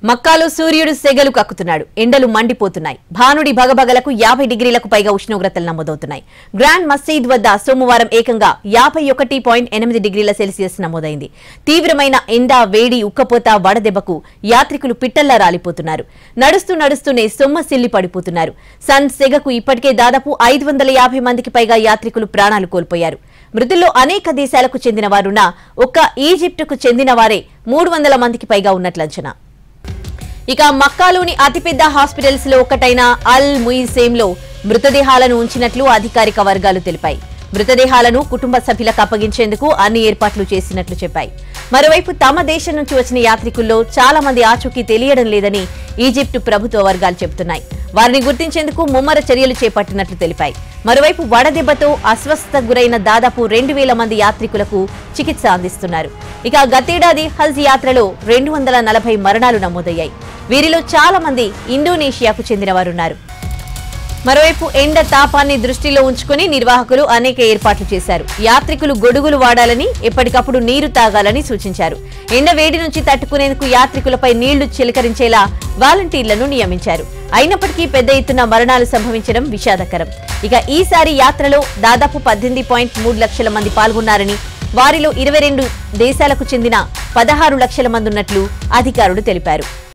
మక్కాలో సూర్యుడు సెగలు కక్కుతున్నాడు. ఎండలు మండిపోతున్నాయి. భానుడి భగభగలకు 50 డిగ్రీలకు పైగా ఉష్ణోగ్రతలు నమోదవుతున్నాయి. గ్రాండ్ మసీద్ వద్ద సోమవారం ఏకంగా 51.8 డిగ్రీల సెల్సియస్ నమోదైంది. తీవ్రమైన ఎండ, వేడి, ఉక్కపోత, వడదెబ్బకు యాత్రికులు పిట్టల్లా రాలిపోతున్నారు. నడుస్తూనే సొమ్మసిల్లి పడిపోతున్నారు. సన్ సెగకు ఇప్పటికే దాదాపు 550 మందికి పైగా యాత్రికులు ప్రాణాలు కోల్పోయారు. మృతుల్లో అనేక దేశాలకు చెందిన వారున్నా ఒక్క ఈజిప్టుకు చెందిన వారే 300 మందికి పైగా ఉన్నట్లు అంచనా. ఇక మక్కాలోని అతిపెద్ద హాస్పిటల్స్ లో ఒకటైన అల్ ముయిసేంలో మృతదేహాలను ఉంచినట్లు అధికారిక వర్గాలు తెలిపాయి. మృతదేహాలను కుటుంబ సభ్యులకు అప్పగించేందుకు అన్ని ఏర్పాట్లు చేసినట్లు చెప్పాయి. మరోవైపు తమ దేశం నుంచి వచ్చిన యాత్రికుల్లో చాలా మంది ఆచూకీ తెలియడం లేదని ఈజిప్టు ప్రభుత్వ వర్గాలు చెబుతున్నాయి. వారిని గుర్తించేందుకు ముమ్మర చర్యలు చేపట్టినట్లు తెలిపాయి. మరోవైపు వడదెబ్బతో అస్వస్థతకు గురైన దాదాపు 2000 మంది యాత్రికులకు చికిత్స అందిస్తున్నారు. ఇక గతేడాది హజ్ యాత్రలో 240 మరణాలు నమోదయ్యాయి. వీరిలో చాలా మంది ఇండోనేషియాకు చెందినవారున్నారు. మరోవైపు ఎండ తాపాన్ని దృష్టిలో ఉంచుకుని నిర్వాహకులు అనేక ఏర్పాట్లు చేశారు. యాత్రికులు గొడుగులు వాడాలని, ఎప్పటికప్పుడు నీరు తాగాలని సూచించారు. ఎండ వేడి నుంచి తట్టుకునేందుకు యాత్రికులపై నీళ్లు చిలకరించేలా వాలంటీర్లను నియమించారు. అయినప్పటికీ పెద్ద ఎత్తున మరణాలు సంభవించడం విషాదకరం. ఇక ఈసారి యాత్రలో దాదాపు 18.3 లక్షల మంది పాల్గొన్నారని, వారిలో 22 దేశాలకు చెందిన 16 లక్షల మంది ఉన్నట్లు అధికారులు తెలిపారు.